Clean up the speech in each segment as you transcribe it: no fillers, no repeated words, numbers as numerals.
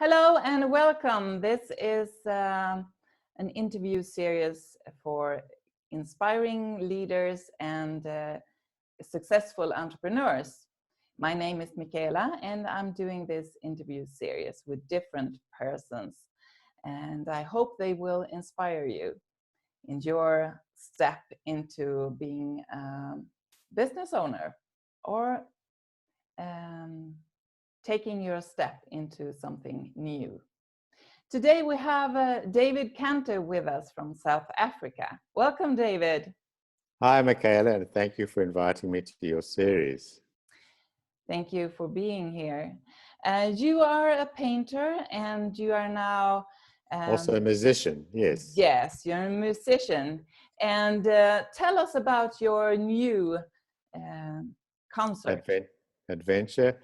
Hello and welcome. This is an interview series for inspiring leaders and successful entrepreneurs. My name is Michaela and I'm doing this interview series with different persons. And I hope they will inspire you in your step into being a business owner or taking your step into something new. Today we have David Kantey with us from South Africa. Welcome, David. Hi, Michaela, and thank you for inviting me to your series. Thank you for being here. You are a painter and you are now... also a musician, yes. Yes, you're a musician. And tell us about your new concert. Adventure.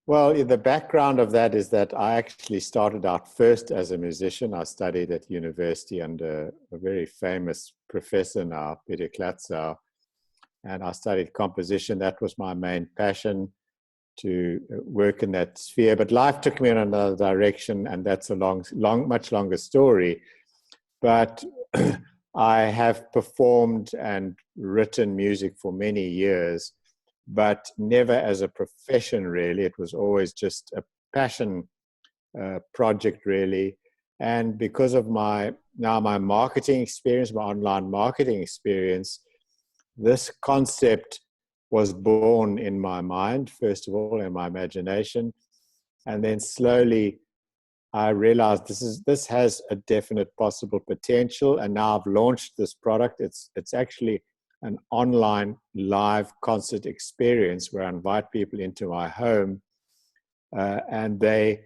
Well, the background of that is that I actually started out first as a musician. I studied at university under a very famous professor now, Peter Klatzau, and I studied composition. That was my main passion, to work in that sphere. But life took me in another direction, and that's a much longer story. But I have performed and written music for many years, but never as a profession, really. It was always just a passion project, really. And because of my marketing experience, my online marketing experience, this concept was born in my mind, first of all, in my imagination. And then slowly I realized this has a definite possible potential. And now I've launched this product. It's actually an online live concert experience where I invite people into my home and they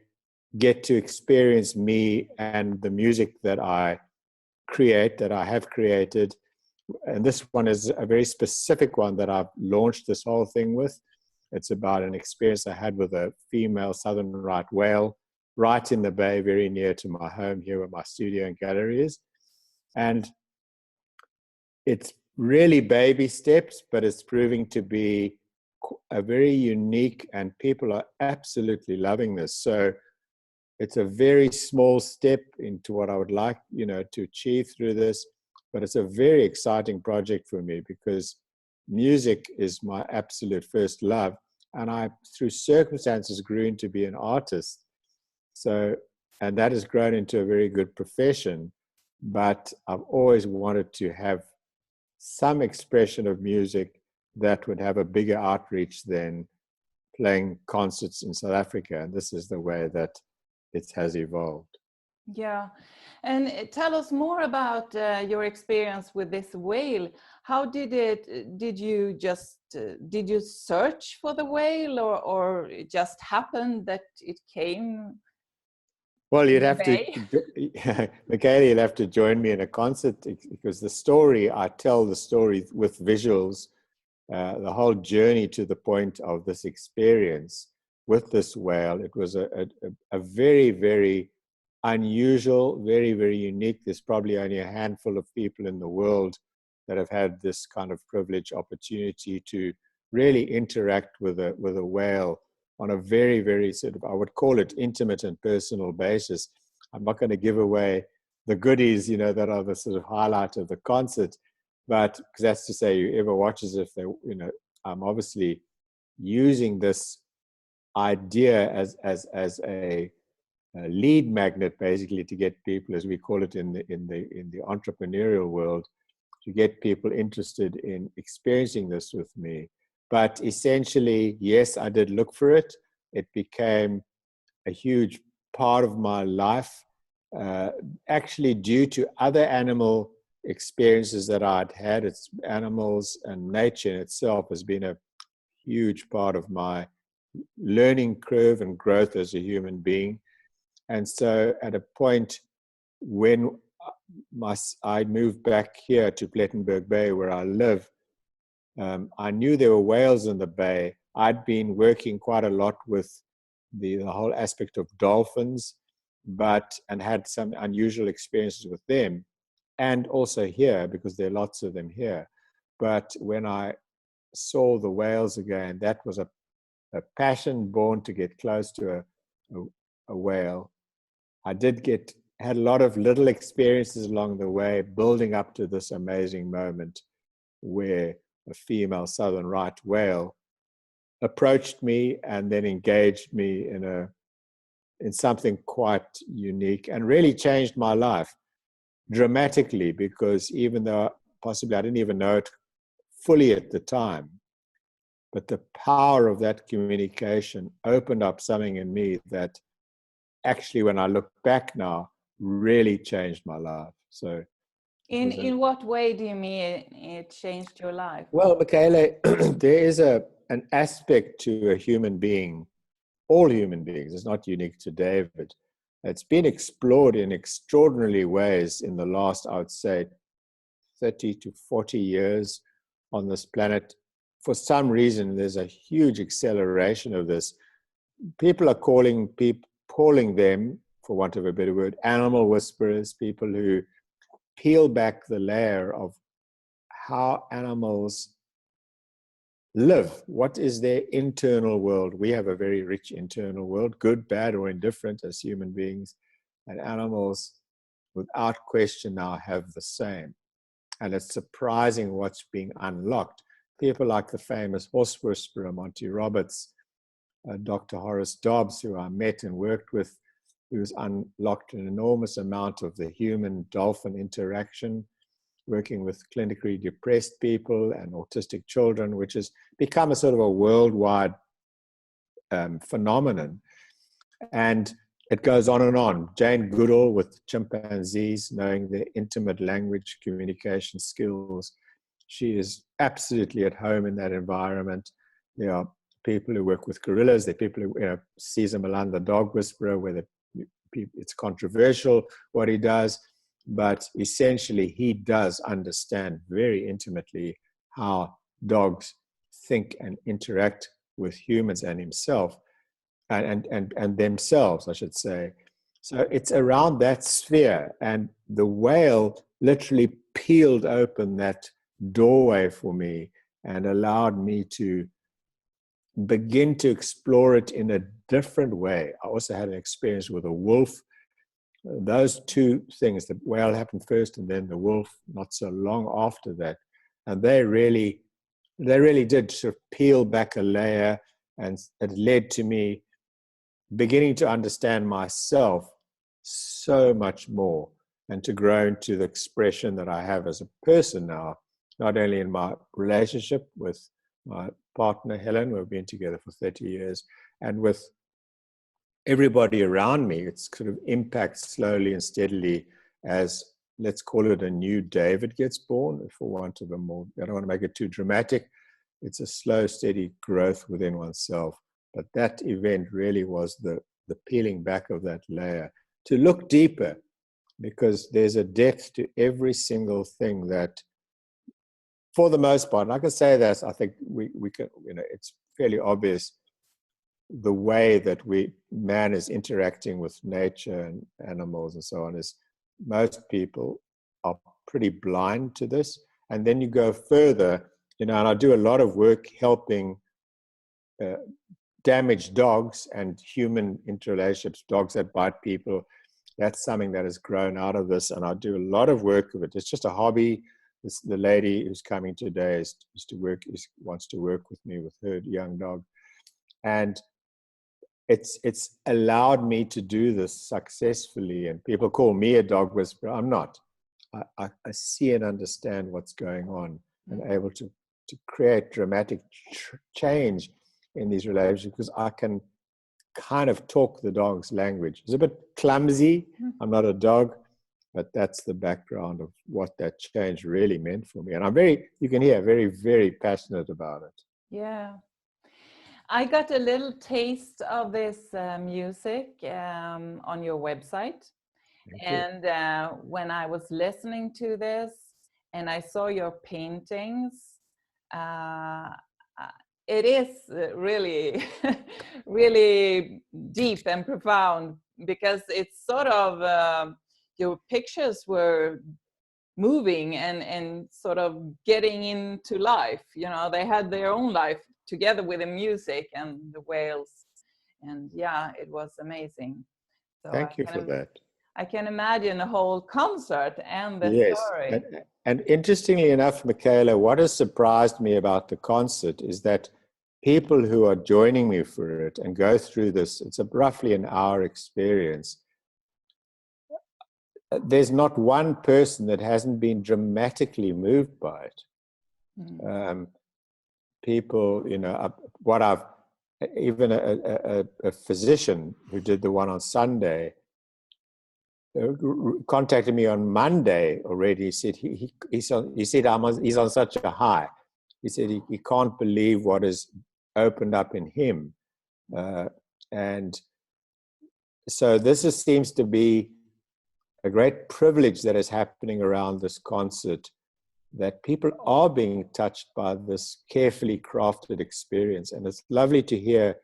get to experience me and the music that I have created. And this one is a very specific one that I've launched this whole thing with. It's about an experience I had with a female southern right whale right in the bay, very near to my home here where my studio and gallery is. And it's really baby steps, but it's proving to be a very unique, and people are absolutely loving this. So it's a very small step into what I would like, to achieve through this. But it's a very exciting project for me because music is my absolute first love. And I, through circumstances, grew into be an artist. And that has grown into a very good profession. But I've always wanted to have some expression of music that would have a bigger outreach than playing concerts in South Africa. And this is the way that it has evolved. Yeah. And tell us more about your experience with this whale. How did you search for the whale or it just happened that it came? Well, Michaela, you'll have to join me in a concert because I tell the story with visuals, the whole journey to the point of this experience with this whale. It was a very, very unusual, very, very unique. There's probably only a handful of people in the world that have had this kind of privileged opportunity to really interact with a whale on a very, very sort of, I would call it intimate and personal basis. I'm not going to give away the goodies, that are the sort of highlight of the concert, but because that's to say, whoever watches, if they, I'm obviously using this idea as a lead magnet, basically, to get people, as we call it in the entrepreneurial world, to get people interested in experiencing this with me. But essentially, yes, I did look for it. It became a huge part of my life, actually due to other animal experiences that I'd had. It's animals and nature in itself has been a huge part of my learning curve and growth as a human being. And so at a point when I moved back here to Plettenberg Bay, where I live, I knew there were whales in the bay. I'd been working quite a lot with the whole aspect of dolphins, and had some unusual experiences with them, and also here, because there are lots of them here. But when I saw the whales again, that was a passion born to get close to a whale. I had a lot of little experiences along the way, building up to this amazing moment where a female southern right whale approached me and then engaged me in something quite unique and really changed my life dramatically, because even though possibly I didn't even know it fully at the time, but the power of that communication opened up something in me that actually, when I look back now, really changed my life. So in what way do you mean it changed your life? well, Michaela, there is an aspect to a human being, all human beings, it's not unique to David. It's been explored in extraordinary ways in the last, I would say, 30 to 40 years on this planet. For some reason, there's a huge acceleration of this. People are calling them, for want of a better word, animal whisperers, people who peel back the layer of how animals live. What is their internal world? We have a very rich internal world, good, bad, or indifferent as human beings. And animals, without question, now have the same. And it's surprising what's being unlocked. People like the famous horse whisperer, Monty Roberts, Dr. Horace Dobbs, who I met and worked with, who's unlocked an enormous amount of the human-dolphin interaction, working with clinically depressed people and autistic children, which has become a sort of a worldwide phenomenon. And it goes on and on. Jane Goodall with chimpanzees, knowing their intimate language communication skills. She is absolutely at home in that environment. There are people who work with gorillas. There are people who, Cesar Millan, the dog whisperer, where it's controversial what he does, but essentially he does understand very intimately how dogs think and interact with humans and himself. And themselves, I should say. So it's around that sphere. And the whale literally peeled open that doorway for me and allowed me to begin to explore it in a different way. I also had an experience with a wolf. Those two things, the whale happened first and then the wolf not so long after that. And they really did sort of peel back a layer, and it led to me beginning to understand myself so much more and to grow into the expression that I have as a person now, not only in my relationship with my partner, Helen, we've been together for 30 years, and with everybody around me. It's sort of impacts slowly and steadily as, let's call it, a new David gets born, for want of a more, I don't want to make it too dramatic. It's a slow, steady growth within oneself. But that event really was the peeling back of that layer to look deeper, because there's a depth to every single thing that, for the most part, and I can say that, I think we can, it's fairly obvious the way that man is interacting with nature and animals and so on is, most people are pretty blind to this. And then you go further, and I do a lot of work helping damaged dogs and human interrelationships, dogs that bite people. That's something that has grown out of this, and I do a lot of work with it. It's just a hobby. The lady who's coming today wants to work with me with her young dog, and it's allowed me to do this successfully. And people call me a dog whisperer. I'm not. I see and understand what's going on, and able to create dramatic change in these relationships, because I can kind of talk the dog's language. It's a bit clumsy. I'm not a dog, but that's the background of what that change really meant for me. And you can hear, very, very passionate about it. Yeah. I got a little taste of this music on your website. And when I was listening to this and I saw your paintings, it is really, really deep and profound, because it's sort of, your pictures were moving and sort of getting into life. They had their own life together with the music and the whales. And yeah, it was amazing. So Thank you for that. I can imagine a whole concert and the Yes. story. And interestingly enough, Michaela, what has surprised me about the concert is that people who are joining me for it and go through this, it's roughly an hour experience. There's not one person that hasn't been dramatically moved by it. People, you know, what I've, even a physician who did the one on Sunday contacted me on Monday already. He said he's on such a high. He said he can't believe what has opened up in him, and so seems to be a great privilege that is happening around this concert, that people are being touched by this carefully crafted experience. And it's lovely to hear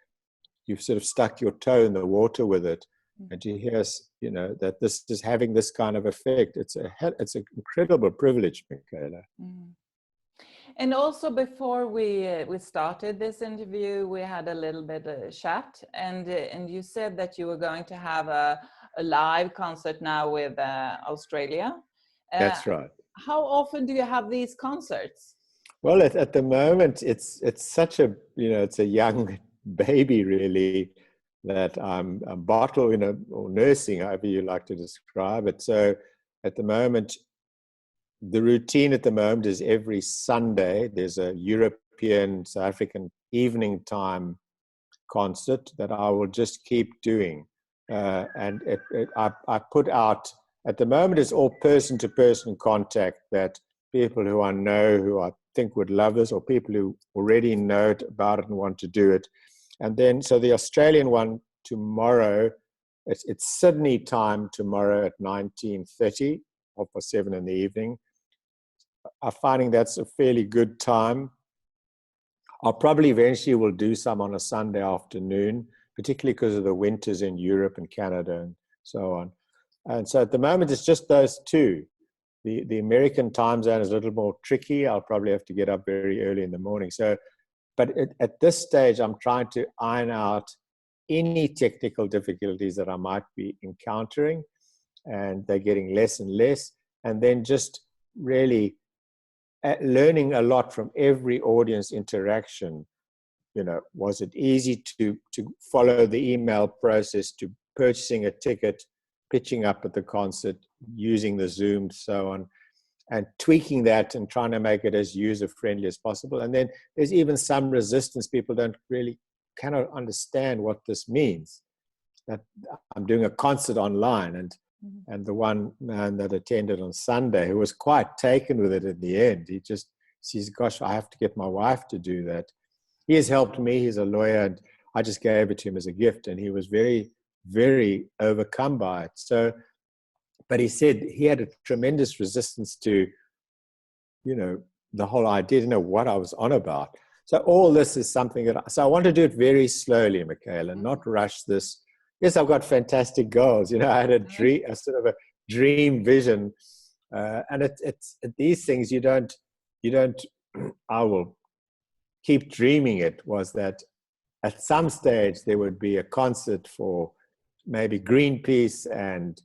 you've sort of stuck your toe in the water with it, and to hear, you know, that this is having this kind of effect. It's an incredible privilege, Michaela. And also, before we started this interview, we had a little bit of chat, and you said that you were going to have a live concert now with Australia. That's right. How often do you have these concerts? Well, at the moment, it's such a, you know, it's a young baby really that I'm bottling, you know, or nursing, however you like to describe it. So at the moment, the routine at the moment is every Sunday there's a European, South African evening time concert that I will just keep doing. And I put out, at the moment, it's all person-to-person contact, that people who I know, who I think would love this, or people who already know about it and want to do it. And then, so the Australian one tomorrow, it's Sydney time tomorrow at 19:30, 7:30 in the evening. I'm finding that's a fairly good time. I'll probably eventually will do some on a Sunday afternoon, particularly because of the winters in Europe and Canada and so on. And so at the moment, it's just those two. The American time zone is a little more tricky. I'll probably have to get up very early in the morning. So, but at this stage, I'm trying to iron out any technical difficulties that I might be encountering, and they're getting less and less. And then just really learning a lot from every audience interaction. You know, was it easy to follow the email process, to purchasing a ticket, pitching up at the concert, using the Zoom, so on, and tweaking that and trying to make it as user-friendly as possible. And then there's even some resistance. People cannot understand what this means, that I'm doing a concert online. And the one man that attended on Sunday, who was quite taken with it in the end, he just says, gosh, I have to get my wife to do that. He has helped me. He's a lawyer, and I just gave it to him as a gift. And he was very, very overcome by it. So, but he said he had a tremendous resistance to, you know, the whole idea. Didn't know what I was on about. So all this is something so I want to do it very slowly, Michaela, not rush this. Yes, I've got fantastic goals. You know, I had a sort of a dream vision, and it's these things you don't. I will keep dreaming. It was that at some stage there would be a concert for maybe Greenpeace and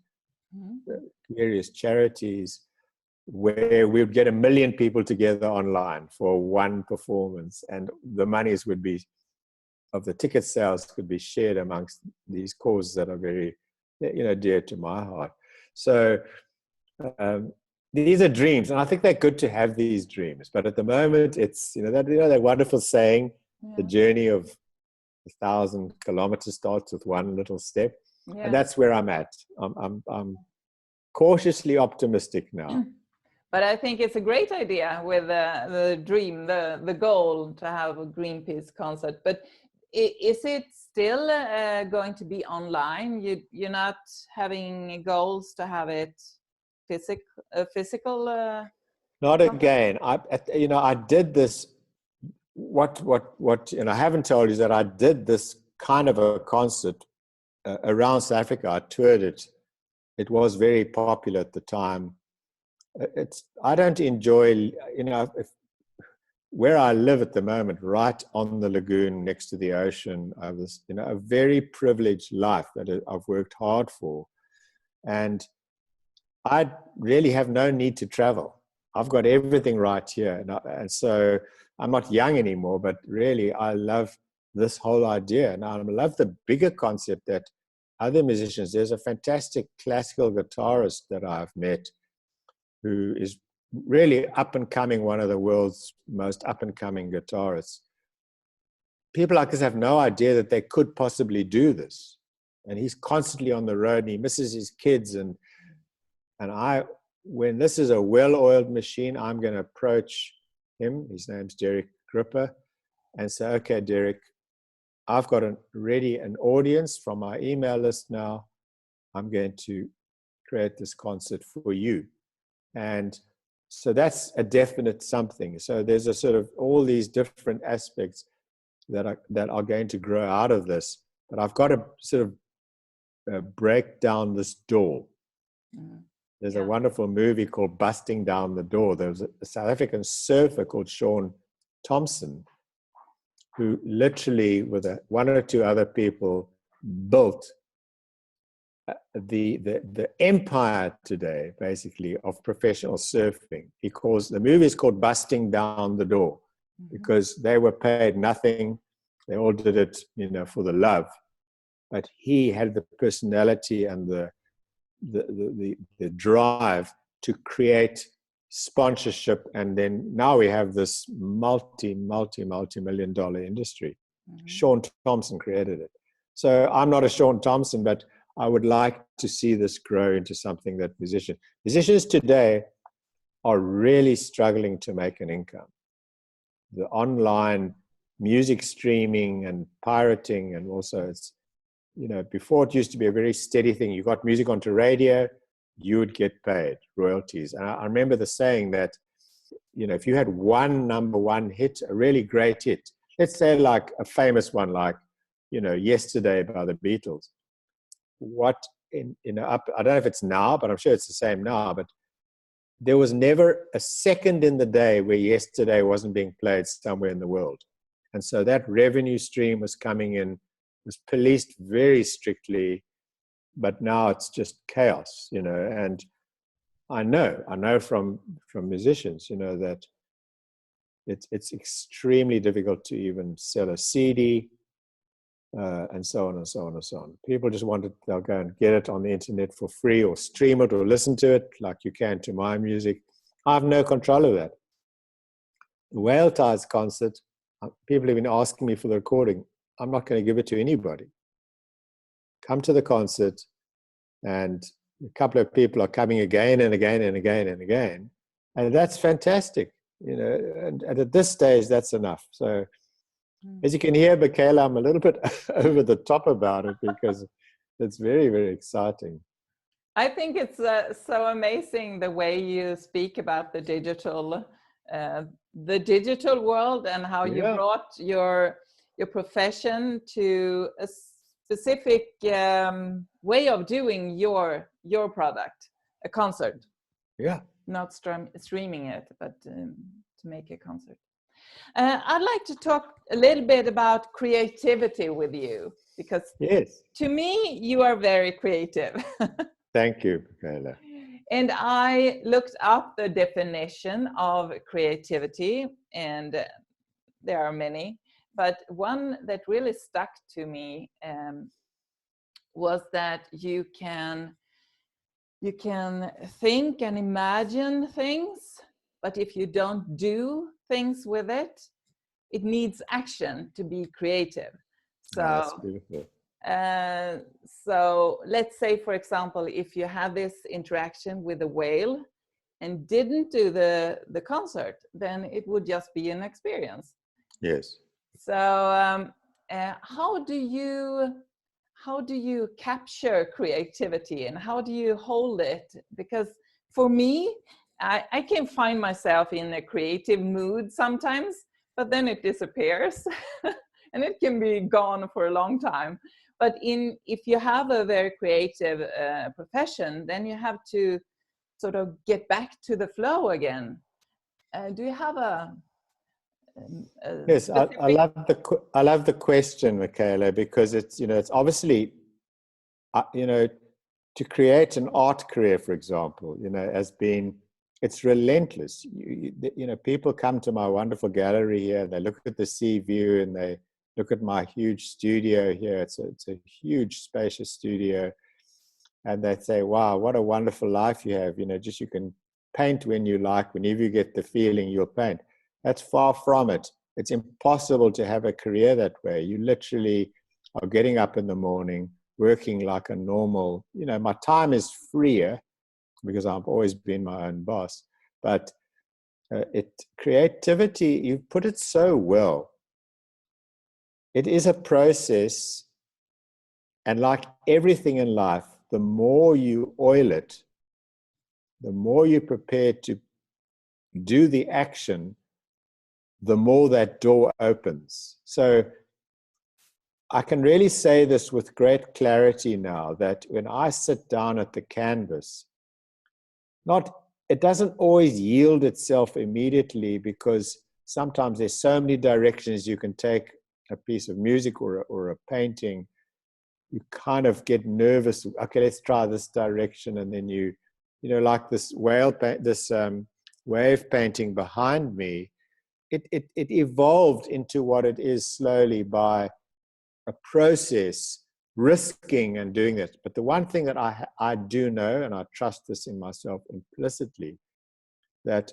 various charities, where we would get 1 million people together online for one performance, and the monies would be, of the ticket sales, could be shared amongst these causes that are very, you know, dear to my heart. So these are dreams, and I think they're good to have these dreams. But at the moment, it's, you know, that wonderful saying, the journey of 1,000 kilometers starts with one little step, and that's where I'm at. I'm cautiously optimistic now. But I think it's a great idea with the dream, the goal to have a Greenpeace concert. But is it still going to be online? You're not having goals to have it physical? Not again. I did this. What I haven't told you is that I did this kind of a concert around South Africa. I toured it. It was very popular at the time. I don't enjoy, you know, where I live at the moment, right on the lagoon next to the ocean, I was, a very privileged life that I've worked hard for. And I really have no need to travel. I've got everything right here. And so I'm not young anymore, but really I love this whole idea. And I love the bigger concept that other musicians, there's a fantastic classical guitarist that I've met who is really up and coming, one of the world's most up and coming guitarists. People like this have no idea that they could possibly do this. And he's constantly on the road and he misses his kids. And when this is a well-oiled machine, I'm going to approach him. His name's Derek Gripper, and say, okay, Derek, I've got already an audience from my email list now. I'm going to create this concert for you. And so that's a definite something. So there's a sort of all these different aspects that are going to grow out of this. But I've got to sort of break down this door. Mm. There's a wonderful movie called Busting Down the Door. There was a South African surfer called Sean Thompson, who literally, with one or two other people, built the empire today, basically, of professional surfing. The movie is called Busting Down the Door, because they were paid nothing. They all did it, for the love. But he had the personality and the drive to create sponsorship, and then now we have this multi-million dollar industry. Sean Thompson created it. So I'm not a Sean Thompson, but I would like to see this grow into something that musicians today are really struggling to make an income. The online music streaming and pirating, and also it's, before it used to be a very steady thing. You got music onto radio, you would get paid royalties. And I remember the saying that, if you had one number one hit, a really great hit, let's say like a famous one, like, Yesterday by the Beatles. I don't know if it's now, but I'm sure it's the same now, but there was never a second in the day where Yesterday wasn't being played somewhere in the world. And so that revenue stream was coming in, was policed very strictly, but now it's just chaos, and I know from musicians, that it's extremely difficult to even sell a CD, and so on and so on and so on. People just they'll go and get it on the internet for free, or stream it, or listen to it like you can to my music. I have no control of that. The Whale Tides concert, people have been asking me for the recording. I'm not going to give it to anybody. Come to the concert, and a couple of people are coming again and again and again and again. And that's fantastic, and at this stage, that's enough. So as you can hear, Michaela, I'm a little bit over the top about it because it's very, very exciting. I think it's so amazing the way you speak about the digital world, and how you brought your profession to a specific way of doing your product, a concert. Yeah. Not streaming it, but to make a concert. I'd like to talk a little bit about creativity with you, because to me, you are very creative. Thank you, Michaela. And I looked up the definition of creativity, and there are many, but one that really stuck to me was that you can think and imagine things, but if you don't do things with it, it needs action to be creative. So that's beautiful. So let's say, for example, if you have this interaction with a whale and didn't do the concert, then it would just be an experience. Yes. So how do you capture creativity, and how do you hold it? Because for me, I can find myself in a creative mood sometimes, but then it disappears and it can be gone for a long time. But if you have a very creative profession, then you have to sort of get back to the flow again. Do you have Yes, specific? I love the question, Michaela, because it's, you know, it's obviously, you know, to create an art career, for example, you know, has been, it's relentless. You know, people come to my wonderful gallery here, they look at the sea view and they look at my huge studio here. It's a huge, spacious studio. And they say, wow, what a wonderful life you have. You know, just you can paint when you like, whenever you get the feeling, you'll paint. That's far from it. It's impossible to have a career that way. You literally are getting up in the morning, working like a normal, you know, my time is freer because I've always been my own boss. But creativity, you put it so well. It is a process. And like everything in life, the more you oil it, the more you're prepared to do the action, the more that door opens. So I can really say this with great clarity now, that when I sit down at the canvas, it doesn't always yield itself immediately, because sometimes there's so many directions you can take a piece of music or a painting. You kind of get nervous. Okay, let's try this direction, and then you know, like this wave painting behind me. It evolved into what it is slowly by a process, risking and doing it. But the one thing that I do know, and I trust this in myself implicitly, that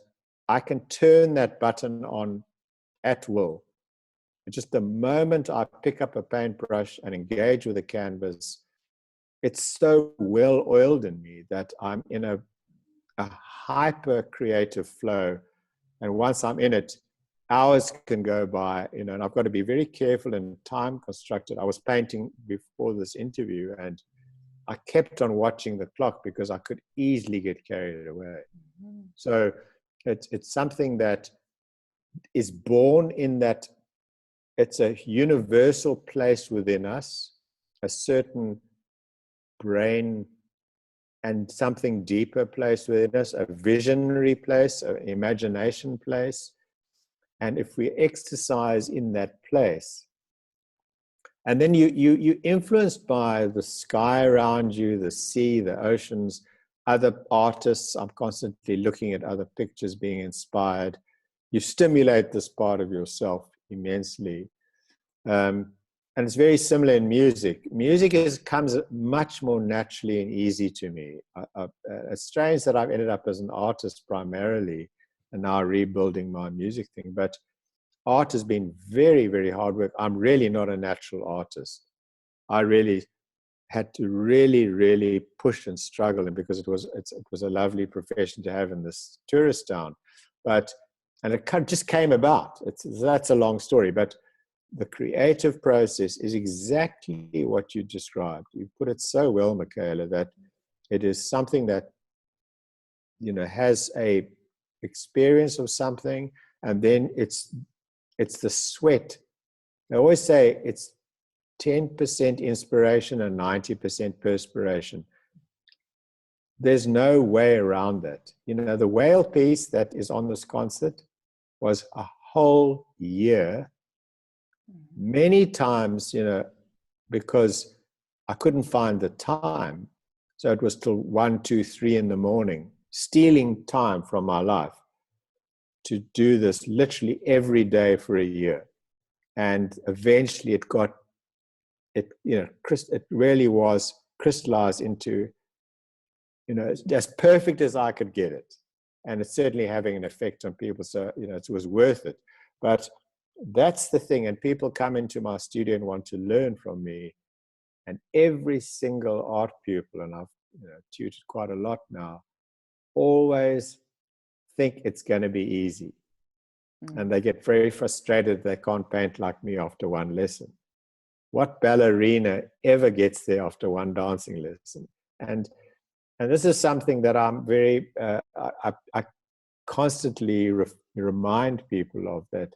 I can turn that button on at will. Just the moment I pick up a paintbrush and engage with a canvas, it's so well oiled in me that I'm in a hyper creative flow. And once I'm in it, hours can go by, you know, and I've got to be very careful and time constructed. I was painting before this interview and I kept on watching the clock because I could easily get carried away. Mm-hmm. So it's something that is born in that it's a universal place within us, a certain brain and something deeper place within us, a visionary place, an imagination place. And if we exercise in that place, and then you influenced by the sky around you, the sea, the oceans, other artists. I'm constantly looking at other pictures, being inspired. You stimulate this part of yourself immensely. And it's very similar in music. Music comes much more naturally and easy to me. It's strange that I've ended up as an artist primarily and now rebuilding my music thing. But art has been very, very hard work. I'm really not a natural artist. I really had to really, really push and struggle, and because it was a lovely profession to have in this tourist town. And it just came about. That's a long story, but the creative process is exactly what you described. You put it so well, Michaela, that it is something that, you know, has a experience of something, and then it's the sweat. I always say it's 10% inspiration and 90% perspiration. There's no way around that. You know, the whale piece that is on this concert was a whole year. Many times, you know, because I couldn't find the time. So it was till 1, 2, 3 in the morning, stealing time from my life to do this literally every day for a year. And eventually it really was crystallized into, you know, as perfect as I could get it. And it's certainly having an effect on people. So, you know, it was worth it. But that's the thing. And people come into my studio and want to learn from me. And every single art pupil, and I've, you know, tutored quite a lot now, always think it's going to be easy. And they get very frustrated they can't paint like me after one lesson. What ballerina ever gets there after one dancing lesson? And this is something that I'm very, I constantly remind people of, that,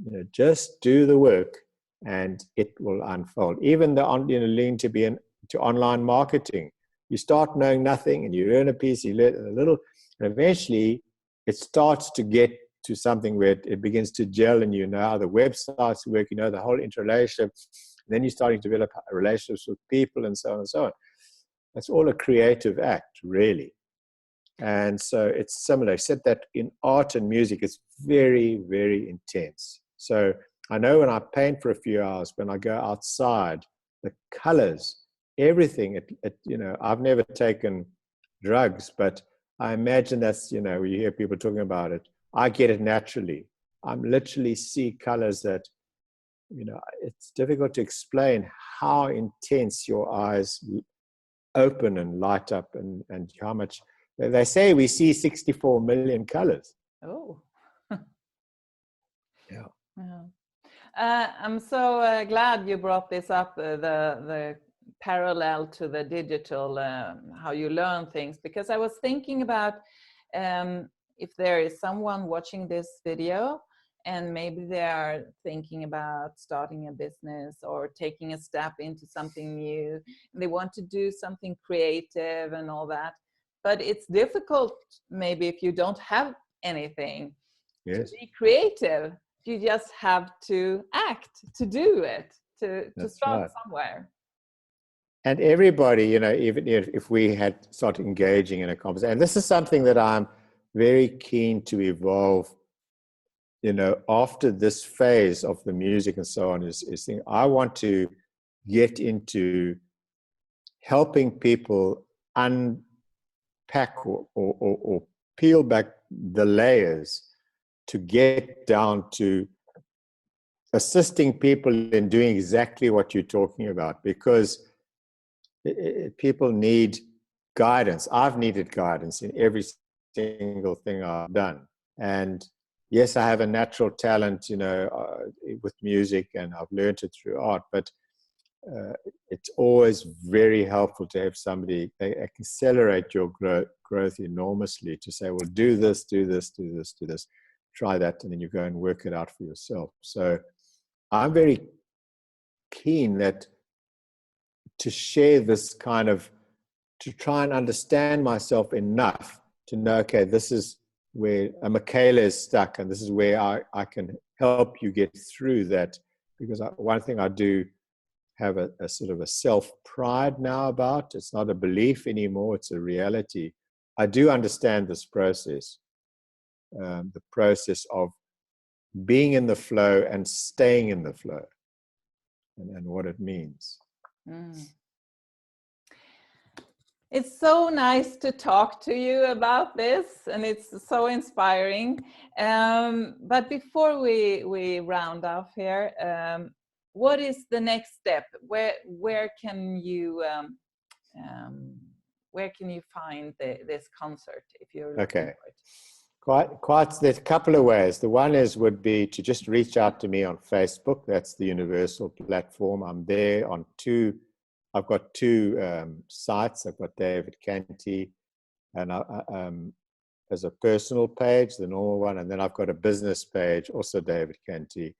you know, just do the work and it will unfold. Even lean to online marketing. You start knowing nothing and you learn a piece, you learn a little, and eventually it starts to get to something where it begins to gel, and you know how the websites work, you know the whole interrelationship. Then you're starting to develop relationships with people and so on and so on. It's all a creative act, really. And so it's similar, except that in art and music, it's very, very intense. So I know when I paint for a few hours, when I go outside, the colors, everything, you know, I've never taken drugs, but I imagine that's, you know, you hear people talking about it. I get it naturally. I'm literally see colors that, you know, it's difficult to explain how intense your eyes open and light up, and how much. They say we see 64 million colors. Oh. Yeah. Yeah. I'm so glad you brought this up, the parallel to the digital, how you learn things, because I was thinking about if there is someone watching this video and maybe they are thinking about starting a business or taking a step into something new, and they want to do something creative and all that, but it's difficult maybe if you don't have anything. Yes. To be creative, you just have to act, to do it, to start right. somewhere. And everybody, you know, even if we had started engaging in a conversation, and this is something that I'm very keen to evolve, you know, after this phase of the music and so on, is thing, I want to get into helping people unpack or peel back the layers to get down to assisting people in doing exactly what you're talking about, because people need guidance. I've needed guidance in every single thing I've done. And yes, I have a natural talent, you know, with music, and I've learned it through art, but it's always very helpful to have somebody. They accelerate your growth enormously, to say, well, do this, do this, do this, do this, try that, and then you go and work it out for yourself. So I'm very keen that to share this kind of, to try and understand myself enough to know, okay, this is where Michaela is stuck, and this is where I can help you get through that. Because one thing I do have a sort of a self-pride now about, it's not a belief anymore, it's a reality. I do understand this process, the process of being in the flow and staying in the flow, and what it means. Mm. It's so nice to talk to you about this, and it's so inspiring. But before we round off here, what is the next step? Where can you find this concert if you're looking for it? Quite. There's a couple of ways. The one would be to just reach out to me on Facebook. That's the universal platform. I'm there on I've got two sites. I've got David Kantey, and as a personal page, the normal one, and then I've got a business page, also David Kantey.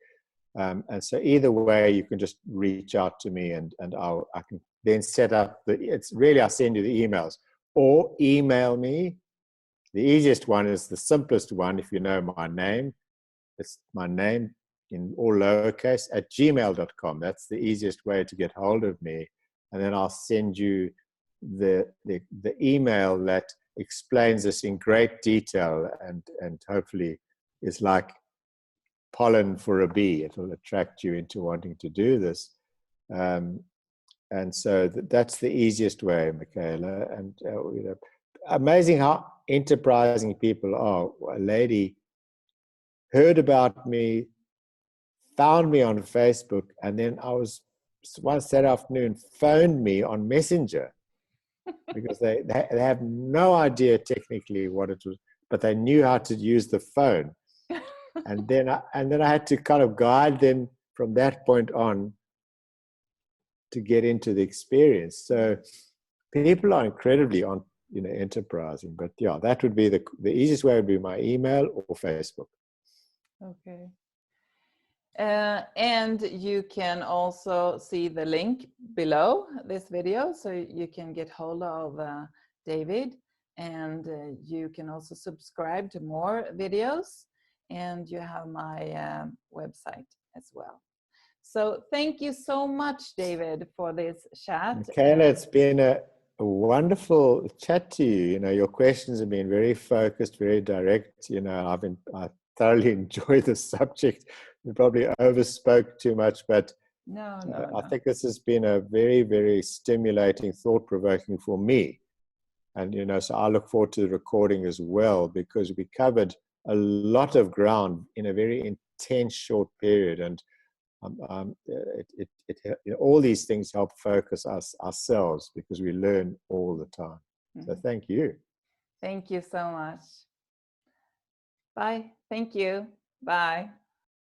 And so either way, you can just reach out to me, and I can then set up it's really, I send you the emails, or email me. The easiest one is the simplest one. If you know my name, it's my name in all lowercase at gmail.com. That's the easiest way to get hold of me. And then I'll send you the email that explains this in great detail, and hopefully is like pollen for a bee. It will attract you into wanting to do this. And so that's the easiest way, Michaela. And you know, amazing how enterprising people are. A lady heard about me, found me on Facebook, and then one Saturday afternoon, phoned me on Messenger, because they have no idea technically what it was, but they knew how to use the phone. And then I had to kind of guide them from that point on to get into the experience. So people are incredibly enterprising. But yeah, that would be the easiest way would be my email or Facebook. Okay. And you can also see the link below this video, so you can get hold of David, and you can also subscribe to more videos. and you have my website as well. So thank you so much, David, for this chat. Kayla, it's been a wonderful chat to you. You know, your questions have been very focused, very direct. You know, I thoroughly enjoyed the subject. We probably overspoke too much, but No. I think this has been a very, very stimulating, thought-provoking for me. And, you know, so I look forward to the recording as well, because we covered a lot of ground in a very intense, short period. And all these things help focus us ourselves, because we learn all the time. So thank you. Thank you so much. Bye. Thank you. Bye.